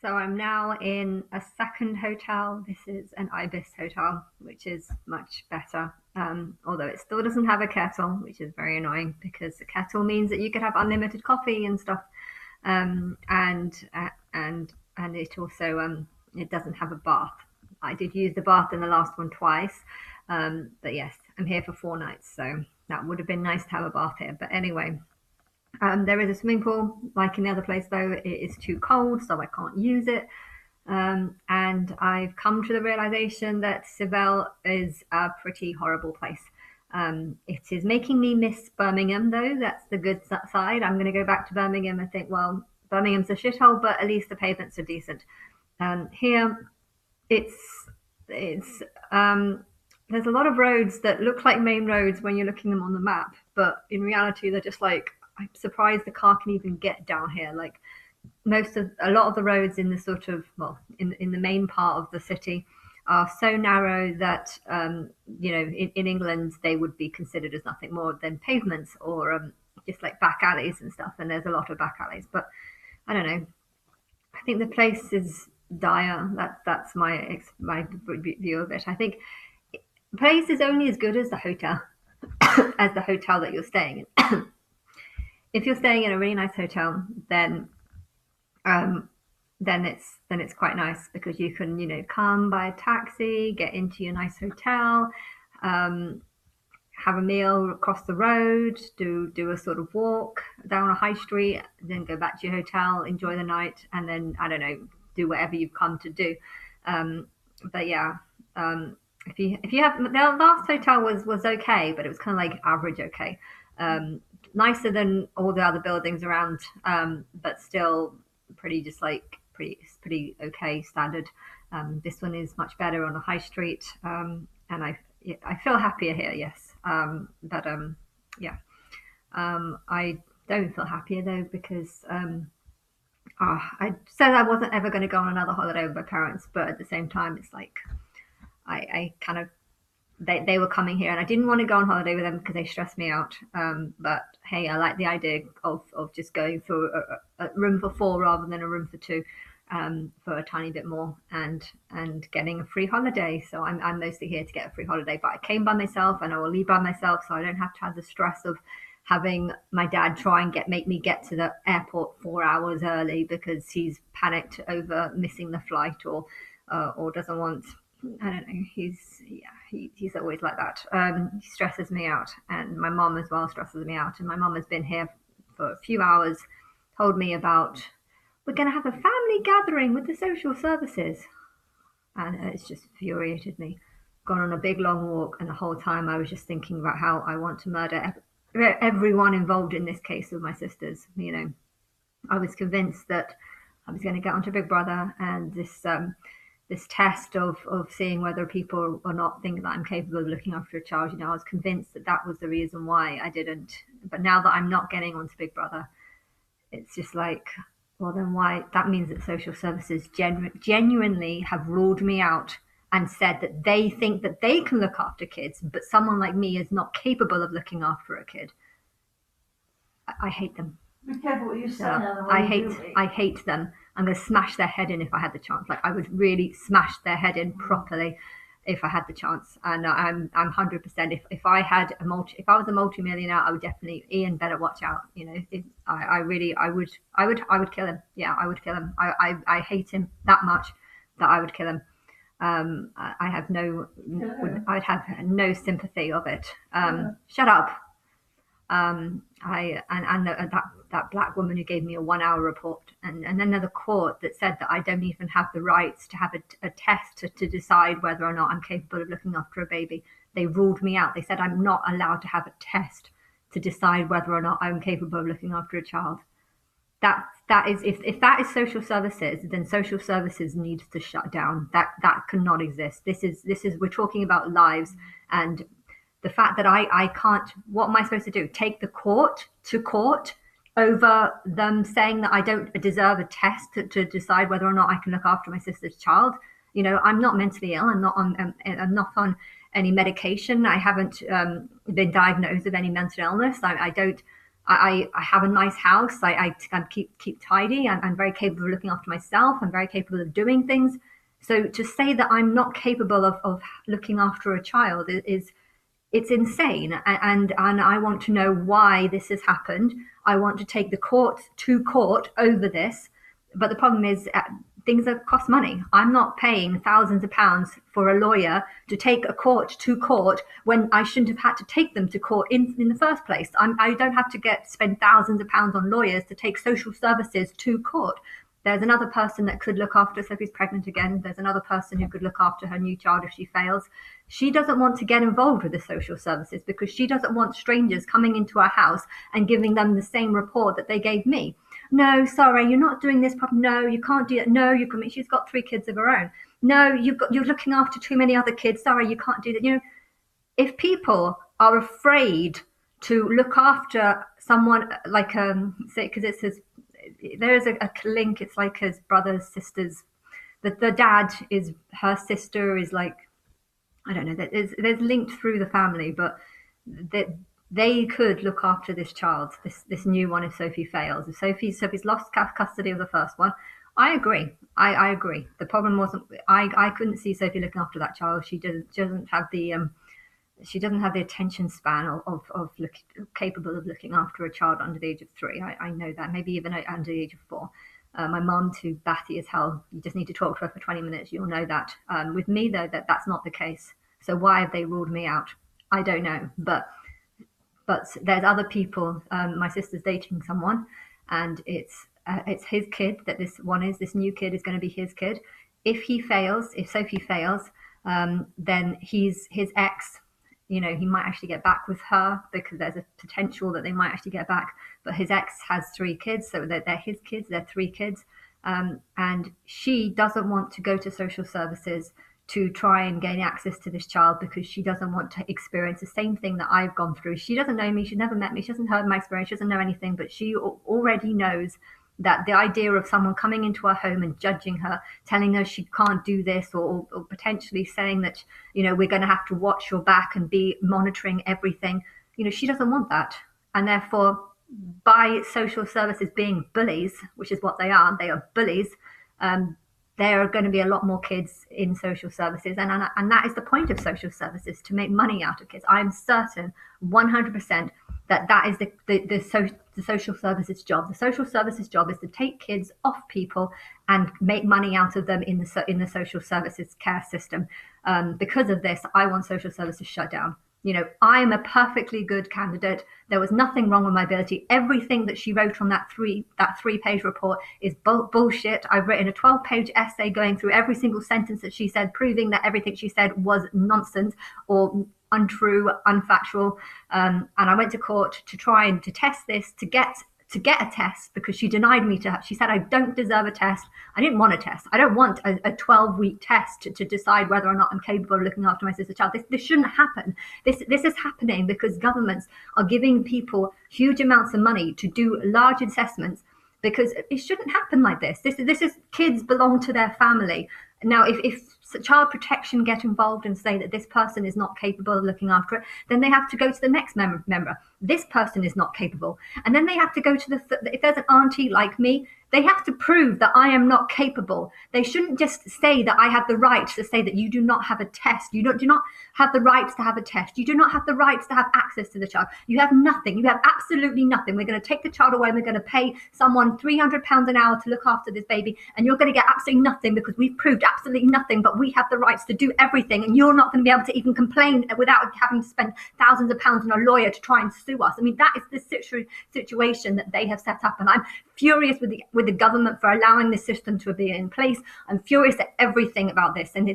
So I'm now in a second hotel. This is an Ibis hotel, which is much better. Although it still doesn't have a kettle, which is very annoying because the kettle means that you could have unlimited coffee and stuff. And it also it doesn't have a bath. I did use the bath in the last one twice, but yes, I'm here for 4 nights, so that would have been nice to have a bath here. But anyway, there is a swimming pool, like in the other place, though it is too cold, so I can't use it. And I've come to the realization that Seville is a pretty horrible place. It is making me miss Birmingham, though. That's the good side. I'm going to go back to Birmingham and think, well, Birmingham's a shithole, but at least the pavements are decent. Here, it's it's there's a lot of roads that look like main roads when you're looking them on the map, but in reality, they're just like, I'm surprised the car can even get down here. Like a lot of the roads in the sort of, well, in the main part of the city are so narrow that in England they would be considered as nothing more than pavements or just like back alleys and stuff. And there's a lot of back alleys, but I don't know. I think the place is dire. That's my view of it. I think the place is only as good as the hotel, as the hotel that you're staying in. If you're staying in a really nice hotel, um, then it's quite nice because you can come by a taxi, get into your nice hotel, um, have a meal across the road, do a sort of walk down a high street, then go back to your hotel, enjoy the night, and then I don't know, do whatever you've come to do. Um, but yeah, if you have the last hotel was okay, but it was kind of like average okay. Nicer than all the other buildings around, but still pretty just like pretty okay standard. This one is much better on a high street, and I feel happier here, yes. But yeah, I don't feel happier though because I said I wasn't ever going to go on another holiday with my parents, but at the same time, it's like I kind of they were coming here and I didn't want to go on holiday with them because they stressed me out. But hey, I like the idea of just going for a room for four rather than a room for two, for a tiny bit more and getting a free holiday. So I'm mostly here to get a free holiday, but I came by myself and I will leave by myself, so I don't have to have the stress of having my dad try and make me get to the airport 4 hours early because he's panicked over missing the flight or doesn't want. I don't know. He's always like that. He stresses me out, and my mom as well stresses me out. And my mom has been here for a few hours, told me about we're going to have a family gathering with the social services, and it's just infuriated me. Gone on a big long walk, and the whole time I was just thinking about how I want to murder everyone involved in this case with my sisters. I was convinced that I was going to get onto Big Brother, and this test of seeing whether people or not think that I'm capable of looking after a child. I was convinced that that was the reason why I didn't. But now that I'm not getting onto Big Brother, it's just like, well, then why? That means that social services genuinely have ruled me out and said that they think that they can look after kids, but someone like me is not capable of looking after a kid. I hate them. Be careful what you say Yeah, now, the way I you hate do it. I hate them. I'm gonna smash their head in if I had the chance. Like I would really smash their head in properly if I had the chance. And I'm 100%. If I had if I was a multi-millionaire, I would definitely. Ian better watch out. I really I would kill him. Yeah, I would kill him. I hate him that much that I would kill him. I have no I'd have no sympathy of it. Shut up. I and that black woman who gave me a 1 hour report, and then there's a court that said that I don't even have the rights to have a test to decide whether or not I'm capable of looking after a baby. They ruled me out. They said I'm not allowed to have a test to decide whether or not I'm capable of looking after a child. That is if that is social services, then social services needs to shut down. That cannot exist. This is we're talking about lives, and the fact that I can't, what am I supposed to do? Take the court to court over them saying that I don't deserve a test to decide whether or not I can look after my sister's child. I'm not mentally ill. I'm not on any medication. I haven't been diagnosed with any mental illness. I don't. I have a nice house. I keep tidy. I'm very capable of looking after myself. I'm very capable of doing things. So to say that I'm not capable of looking after a child is it's insane. And I want to know why this has happened. I want to take the court to court over this. But the problem is things that cost money. I'm not paying thousands of pounds for a lawyer to take a court to court when I shouldn't have had to take them to court in the first place. I don't have to spend thousands of pounds on lawyers to take social services to court. There's another person that could look after Sophie's pregnant again. There's another person who could look after her new child if she fails. She doesn't want to get involved with the social services because she doesn't want strangers coming into her house and giving them the same report that they gave me. No, sorry, you're not doing this properly. No, you can't do it. No, you can. She's got 3 kids of her own. No, you're looking after too many other kids. Sorry, you can't do that. You know, if people are afraid to look after someone like say, because it says there is a link. It's like his brothers, sisters. The dad is her sister is like, I don't know. There's linked through the family, but that they could look after this child, this new one, if Sophie fails. If Sophie's lost custody of the first one, I agree. I agree. The problem wasn't I couldn't see Sophie looking after that child. She doesn't have the attention span of capable of looking after a child under the age of 3. I know that, maybe even under the age of 4. My mom's too batty as hell. You just need to talk to her for 20 minutes. You'll know that. With me, though, that's not the case. So why have they ruled me out? I don't know. But there's other people. My sister's dating someone, and it's his kid that this new kid is going to be his kid. If Sophie fails, then his ex, you know, he might actually get back with her because there's a potential that they might actually get back. But his ex has 3 kids, so they're his kids, they're 3 kids. And she doesn't want to go to social services to try and gain access to this child because she doesn't want to experience the same thing that I've gone through. She doesn't know me, she's never met me, she hasn't heard my experience, she doesn't know anything, but she already knows that the idea of someone coming into her home and judging her, telling her she can't do this, or potentially saying that, you know, we're going to have to watch your back and be monitoring everything, you know, she doesn't want that. And therefore, by social services being bullies, which is what they are bullies, there are going to be a lot more kids in social services, and that is the point of social services, to make money out of kids. I'm certain 100% that is the social services job. The social services job is to take kids off people and make money out of them in the social services care system. Because of this, I want social services shut down. You know, I'm a perfectly good candidate. There was nothing wrong with my ability. Everything that she wrote on that 3-page report is bullshit. I've written a 12-page essay going through every single sentence that she said, proving that everything she said was nonsense or untrue, unfactual. And I went to court to try and to test this, to get a test, because she denied me she said I don't deserve a test. I didn't want a test. I don't want a 12-week test to decide whether or not I'm capable of looking after my sister's child. This shouldn't happen. This is happening because governments are giving people huge amounts of money to do large assessments, because it shouldn't happen like this. This is kids belong to their family. Now, if child protection get involved and say that this person is not capable of looking after it, then they have to go to the next member. This person is not capable. And then they have to go to if there's an auntie like me, they have to prove that I am not capable. They shouldn't just say that I have the right to say that you do not have a test. You do not have the rights to have a test. You do not have the rights to have access to the child. You have nothing. You have absolutely nothing. We're going to take the child away and we're going to pay someone £300 an hour to look after this baby, and you're going to get absolutely nothing because we've proved absolutely nothing, but we have the rights to do everything, and you're not going to be able to even complain without having to spend thousands of pounds on a lawyer to try and sue us. I mean, that is the situation that they have set up, and I'm furious with the government for allowing this system to be in place. I'm furious at everything about this, and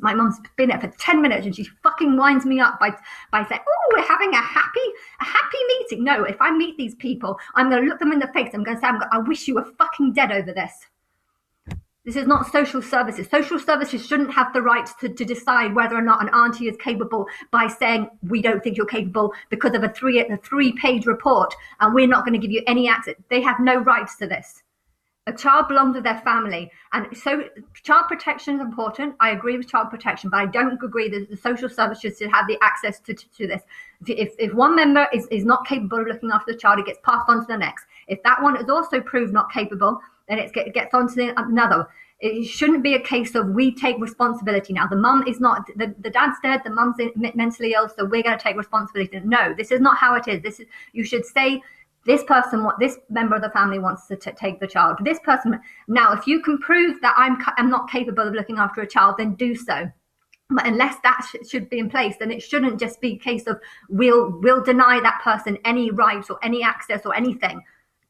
my mom's been there for 10 minutes and she fucking winds me up by saying, oh, we're having a happy meeting. No, if I meet these people, I'm going to look them in the face. I'm going to say, I wish you were fucking dead over this. This is not social services. Social services shouldn't have the right to decide whether or not an auntie is capable by saying, we don't think you're capable because of a 3-page report and we're not going to give you any access. They have no rights to this. A child belongs with their family, and so child protection is important. I agree with child protection, but I don't agree that the social services should have the access to this. If one member is not capable of looking after the child, it gets passed on to the next. If that one is also proved not capable, then it gets on to another. It shouldn't be a case of we take responsibility now. The mum is not, the dad's dead, the mum's mentally ill, so we're going to take responsibility. No, this is not how it is. This is, you should say, this person, this member of the family wants to take the child. This person, now, if you can prove that I'm not capable of looking after a child, then do so. But unless that should be in place, then it shouldn't just be a case of we'll deny that person any rights or any access or anything,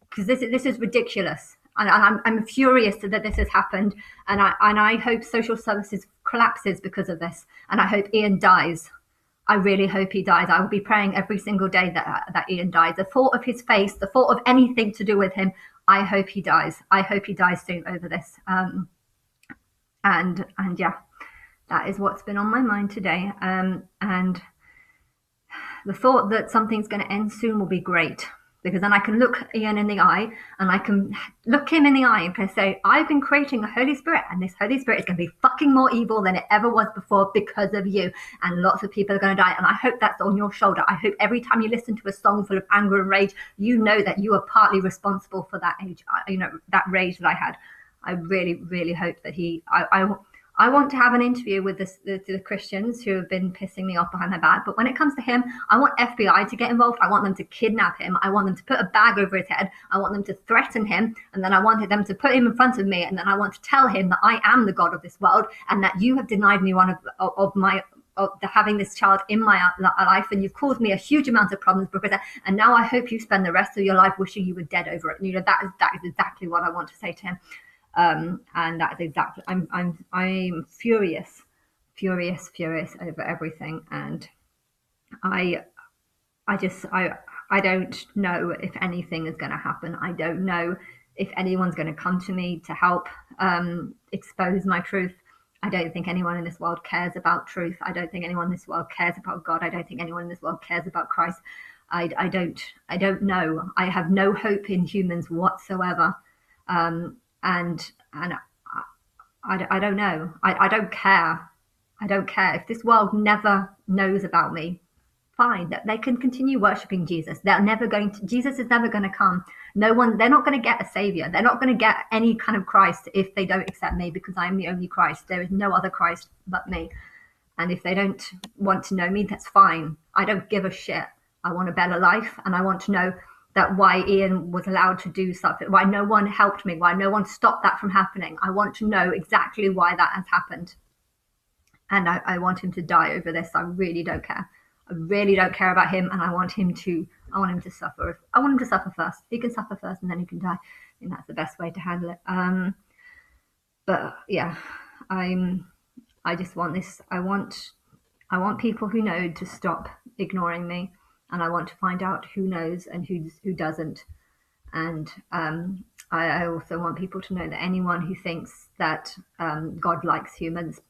because this is ridiculous. And I'm furious that this has happened, and I hope social services collapses because of this, and I hope Ian dies. I really hope he dies. I will be praying every single day that Ian dies. The thought of his face, the thought of anything to do with him, I hope he dies. I hope he dies soon over this. And yeah, that is what's been on my mind today. And the thought that something's going to end soon will be great, because then I can look Ian in the eye, and I can look him in the eye and say, I've been creating a Holy Spirit, and this Holy Spirit is going to be fucking more evil than it ever was before because of you. And lots of people are going to die. And I hope that's on your shoulder. I hope every time you listen to a song full of anger and rage, you know that you are partly responsible for that that rage that I had. I really, really hope that I want to have an interview with the Christians who have been pissing me off behind my back. But when it comes to him, I want FBI to get involved. I want them to kidnap him. I want them to put a bag over his head. I want them to threaten him. And then I wanted them to put him in front of me. And then I want to tell him that I am the God of this world, and that you have denied me one of having this child in my life, and you've caused me a huge amount of problems because and now I hope you spend the rest of your life wishing you were dead over it. That is exactly what I want to say to him. And that is exactly, I'm furious over everything. And I don't know if anything is going to happen. I don't know if anyone's going to come to me to help expose my truth. I don't think anyone in this world cares about truth. I don't think anyone in this world cares about God. I don't think anyone in this world cares about Christ. I don't know. I have no hope in humans whatsoever. And I don't know. I don't care. I don't care. If this world never knows about me, fine. That they can continue worshiping Jesus. Jesus is never going to come. They're not going to get a savior. They're not going to get any kind of Christ if they don't accept me, because I'm the only Christ. There is no other Christ but me. And if they don't want to know me, that's fine. I don't give a shit. I want a better life, and I want to know that why Ian was allowed to do something, why no one helped me, why no one stopped that from happening. I want to know exactly why that has happened. And I want him to die over this. I really don't care. I really don't care about him, and I want him to suffer. I want him to suffer first. He can suffer first, and then he can die. I think that's the best way to handle it. But yeah, I just want this. I want people who know to stop ignoring me. And I want to find out who knows and who doesn't. And I also want people to know that anyone who thinks that God likes humans,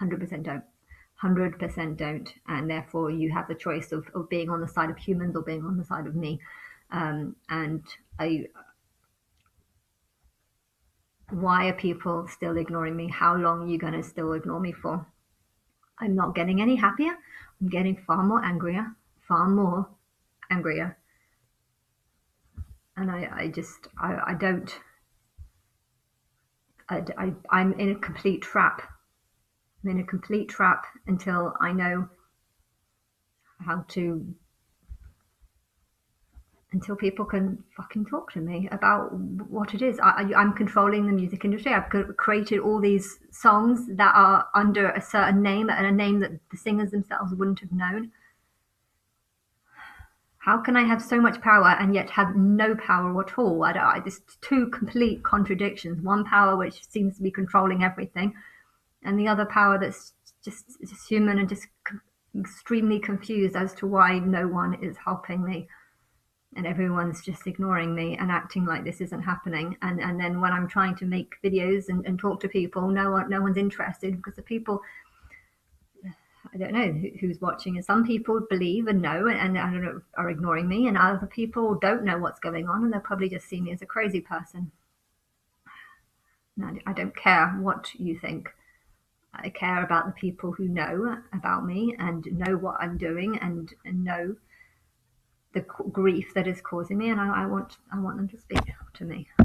100% don't. 100% don't. And therefore you have the choice of being on the side of humans or being on the side of me. Why are people still ignoring me? How long are you going to still ignore me for? I'm not getting any happier. I'm getting far more angrier. And I'm in a complete trap. I'm in a complete trap until I know until people can fucking talk to me about what it is. I'm controlling the music industry. I've created all these songs that are under a certain name, and a name that the singers themselves wouldn't have known. How can I have so much power and yet have no power at all? There's two complete contradictions. One power which seems to be controlling everything, and the other power that's just human and just extremely confused as to why no one is helping me. And everyone's just ignoring me and acting like this isn't happening. And then when I'm trying to make videos and talk to people, no one's interested, because the people, I don't know who's watching, and some people believe and know and I don't know, are ignoring me, and other people don't know what's going on, and they'll probably just see me as a crazy person. I don't care what you think. I care about the people who know about me and know what I'm doing and know the grief that is causing me, and I want them to speak to me.